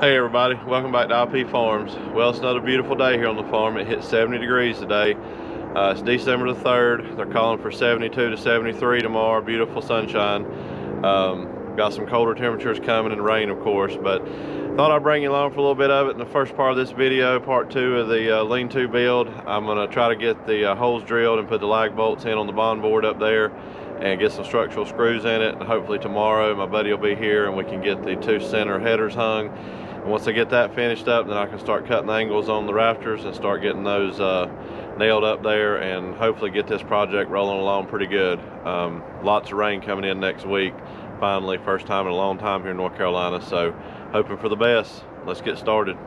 Hey everybody, welcome back to IP Farms. Well, it's another beautiful day here on the farm. It hit 70 degrees today. It's December the 3rd. They're calling for 72 to 73 tomorrow. Beautiful sunshine. Got some colder temperatures coming and rain, of course, but thought I'd bring you along for a little bit of it in the first part of this video, part 2 of the lean-to build. I'm going to try to get the holes drilled and put the lag bolts in on the bond board up there and get some structural screws in it, and hopefully tomorrow my buddy will be here and we can get the 2 center headers hung. And once I get that finished up, then I can start cutting angles on the rafters and start getting those nailed up there, and hopefully get this project rolling along pretty good. Lots of rain coming in next week, finally, first time in a long time here in North Carolina, so hoping for the best. Let's get started.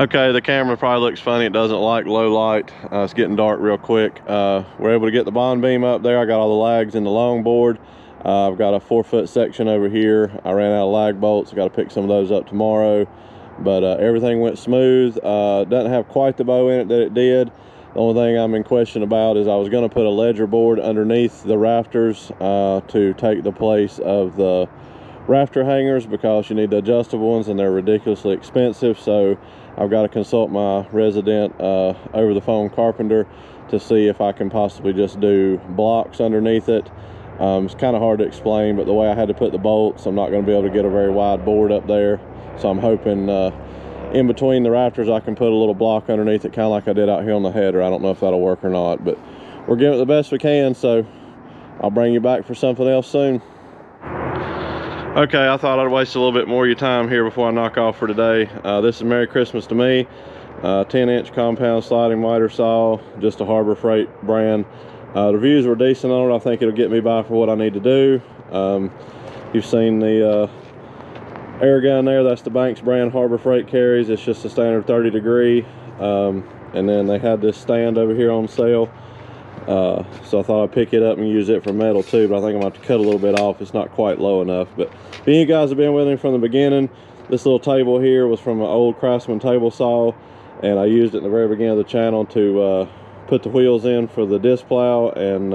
Okay, the camera probably looks funny. It doesn't like low light. It's getting dark real quick. We're able to get the bond beam up there. I got all the lags in the long board. I've got a 4-foot section over here. I ran out of lag bolts. I got to pick some of those up tomorrow. But everything went smooth. Doesn't have quite the bow in it that it did. The only thing I'm in question about is I was going to put a ledger board underneath the rafters to take the place of the rafter hangers, because you need the adjustable ones and they're ridiculously expensive. So I've got to consult my resident over the phone carpenter to see if I can possibly just do blocks underneath it. It's kind of hard to explain, but the way I had to put the bolts, I'm not going to be able to get a very wide board up there. So I'm hoping in between the rafters I can put a little block underneath it, kind of like I did out here on the header. I don't know if that'll work or not, but we're giving it the best we can, so I'll bring you back for something else soon. Okay, I thought I'd waste a little bit more of your time here before I knock off for today. This is Merry Christmas to me. 10-inch compound sliding miter saw, just a Harbor Freight brand. The reviews were decent on it. I think it'll get me by for what I need to do. You've seen the air gun there. That's the Banks brand Harbor Freight carries. It's just a standard 30 degree. And then they had this stand over here on sale. So I thought I'd pick it up and use it for metal too, but I think I'm going to have to cut a little bit off. It's not quite low enough. But if you guys have been with me from the beginning, this little table here was from an old Craftsman table saw, and I used it in the very beginning of the channel to put the wheels in for the disc plow and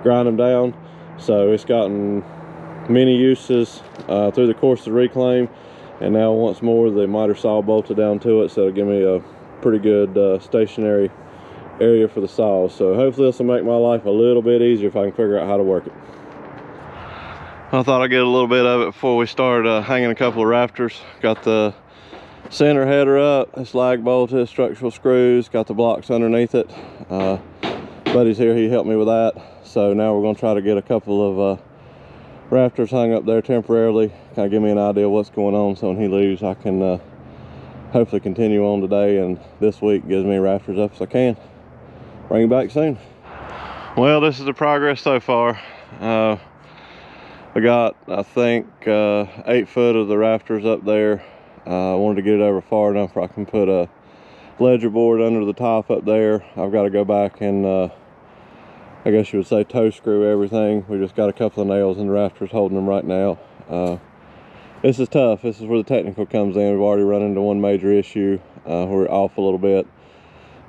grind them down. So it's gotten many uses through the course of the reclaim, and now once more the miter saw bolted down to it, so it'll give me a pretty good stationary area for the saw. So hopefully this will make my life a little bit easier if I can figure out how to work it. I thought I'd get a little bit of it before we start hanging a couple of rafters. Got the center header up, it's lag bolted, structural screws, got the blocks underneath it. Buddy's here, he helped me with that. So now we're going to try to get a couple of rafters hung up there temporarily, kind of give me an idea of what's going on, so when he leaves I can hopefully continue on today, and this week gives me rafters up as I can. Bring you back soon. Well, this is the progress so far. I got, I think, 8 foot of the rafters up there. I wanted to get it over far enough where I can put a ledger board under the top up there. I've got to go back and I guess you would say toe screw everything. We just got a couple of nails in the rafters holding them right now. This is tough. This is where the technical comes in. We've already run into one major issue. We're off a little bit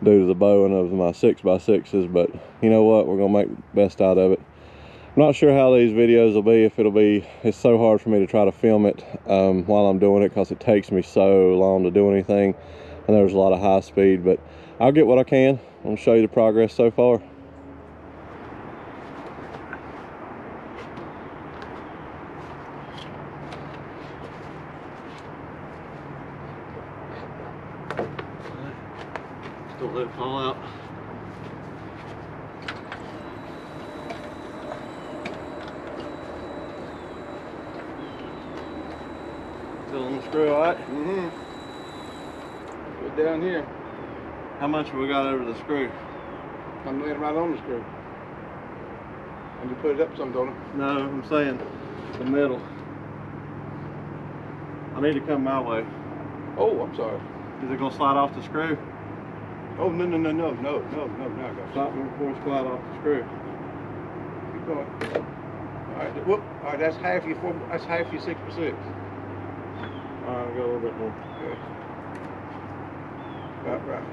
due to the bowing of my 6x6s, but you know what? We're gonna make the best out of it. I'm not sure how these videos will be, it's so hard for me to try to film it while I'm doing it because it takes me so long to do anything, and there's a lot of high speed, but I'll get what I can. I'm gonna show you the progress so far. Don't let it fall out. Still on the screw, all right? Mm-hmm. Put down here. How much have we got over the screw? I'm laying right on the screw. And you put it up some, don't it? No, I'm saying the middle. I need to come my way. Oh, I'm sorry. Is it gonna slide off the screw? Oh, no, no, now I got you. Stop me before it slide off the screw. Keep going. All right, whoop. All right, that's half your 6x6. All right, I'll go a little bit more. Okay. Right.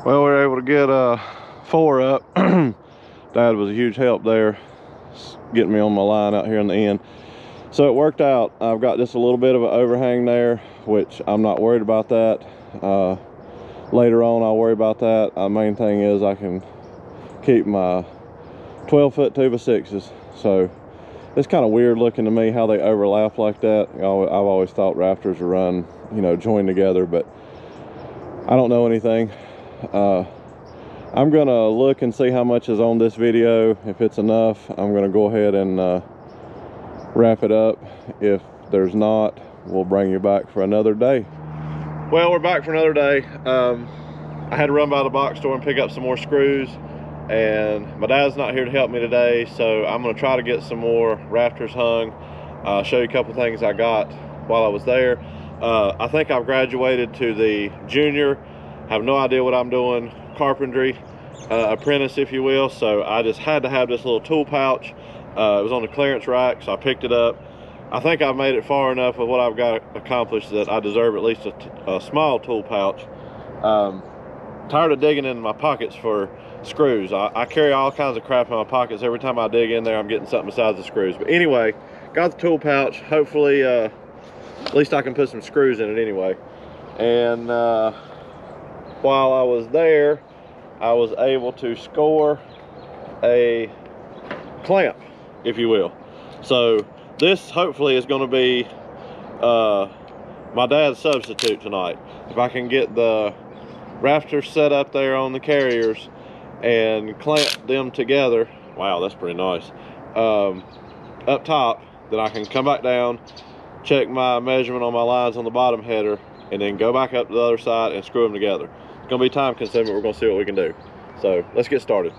Well, we were able to get 4 up. Dad was a huge help there, getting me on my line out here in the end. So it worked out. I've got just a little bit of an overhang there, which I'm not worried about that. Later on, I'll worry about that. The main thing is I can keep my 12-foot 2x6s. So it's kind of weird looking to me how they overlap like that. I've always thought rafters are run, joined together, but I don't know anything. I'm gonna look and see how much is on this video. If it's enough, I'm gonna go ahead and wrap it up. If there's not, we'll bring you back for another day. Well, we're back for another day. I had to run by the box store and pick up some more screws, and my dad's not here to help me today, so I'm gonna try to get some more rafters hung. Show you a couple things I got while I was there. I think I've graduated to the junior. Have no idea what I'm doing, carpentry apprentice, if you will. So I just had to have this little tool pouch. It was on the clearance rack, so I picked it up. I think I've made it far enough with what I've got accomplished that I deserve at least a small tool pouch. Tired of digging in my pockets for screws. I carry all kinds of crap in my pockets. Every time I dig in there, I'm getting something besides the screws. But anyway, got the tool pouch. Hopefully, at least I can put some screws in it anyway. And while I was there, I was able to score a clamp, if you will. So this hopefully is going to be my dad's substitute tonight. If I can get the rafters set up there on the carriers and clamp them together, wow, that's pretty nice, up top, then I can come back down, check my measurement on my lines on the bottom header, and then go back up to the other side and screw them together. It's gonna be time consuming. We're gonna see what we can do. So let's get started.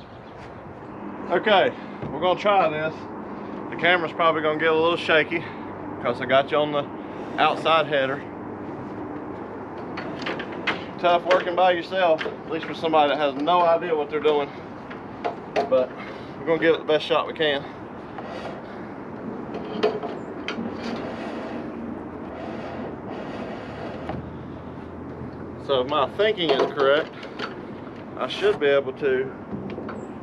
Okay, we're gonna try this. The camera's probably gonna get a little shaky because I got you on the outside header. Tough working by yourself, at least for somebody that has no idea what they're doing. But we're gonna give it the best shot we can. So if my thinking is correct, I should be able to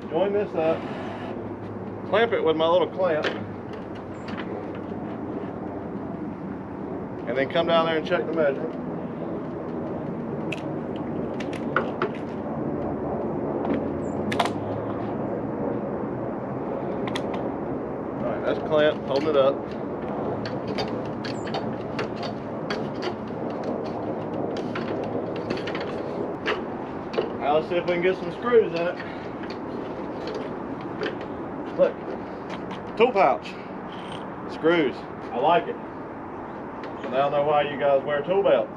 join this up, clamp it with my little clamp, and then come down there and check the measurement. Alright, that's clamp, holding it up. Now let's see if we can get some screws in it. Look, tool pouch, screws, I like it. So now I know why you guys wear tool belts.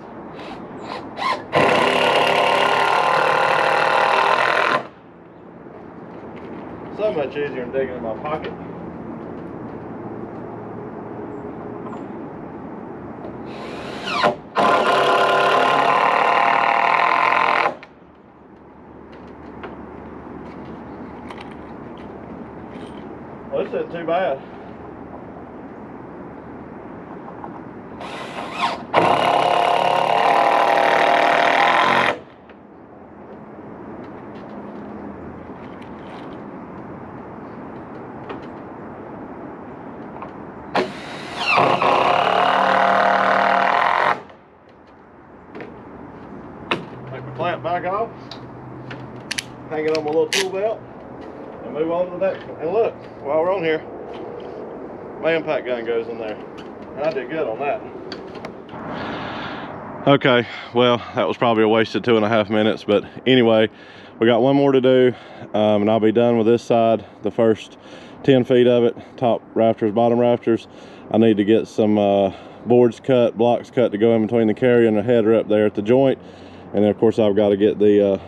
So much easier than digging in my pocket. Well, this isn't too bad. Take the clamp back off, hang it on my little tool belt, and move on to the next one. And look, while we're on here, my impact gun goes in there. And I did good on that. Okay, well, that was probably a wasted 2.5 minutes, but anyway, we got one more to do, and I'll be done with this side, the first 10 feet of it, top rafters, bottom rafters. I need to get some boards cut, blocks cut to go in between the carrier and the header up there at the joint. And then of course I've got to get the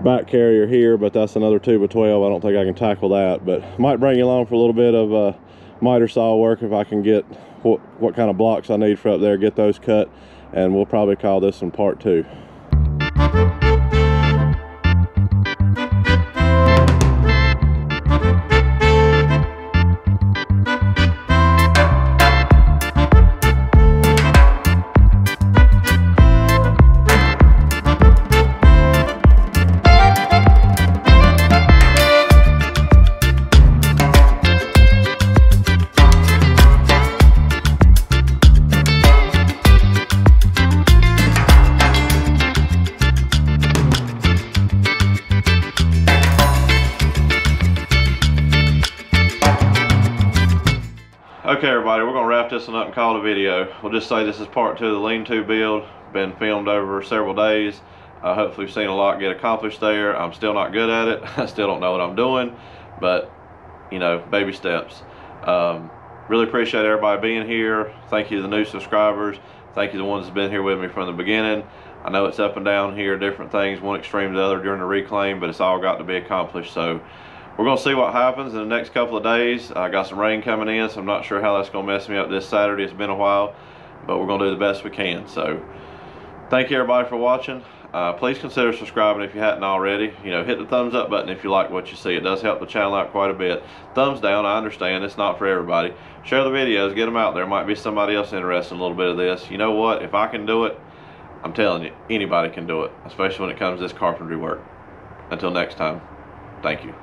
back carrier here, but that's another 2x12. I don't think I can tackle that, but might bring you along for a little bit of miter saw work if I can get what kind of blocks I need for up there, get those cut, and we'll probably call this one part 2. Okay everybody, we're gonna wrap this one up and call it a video. We'll just say this is part 2 of the lean-to build. Been filmed over several days. Hopefully you've seen a lot get accomplished there. I'm still not good at it. I still don't know what I'm doing, but you know, baby steps. Really appreciate everybody being here. Thank you to the new subscribers. Thank you to the ones that's been here with me from the beginning. I know it's up and down here, different things, one extreme to the other during the reclaim, but it's all got to be accomplished. So we're gonna see what happens in the next couple of days. I got some rain coming in, so I'm not sure how that's gonna mess me up this Saturday. It's been a while, but we're gonna do the best we can. So thank you everybody for watching. Please consider subscribing if you hadn't already. You know, hit the thumbs up button if you like what you see. It does help the channel out quite a bit. Thumbs down, I understand, it's not for everybody. Share the videos, get them out there. Might be somebody else interested in a little bit of this. You know what, if I can do it, I'm telling you, anybody can do it, especially when it comes to this carpentry work. Until next time, thank you.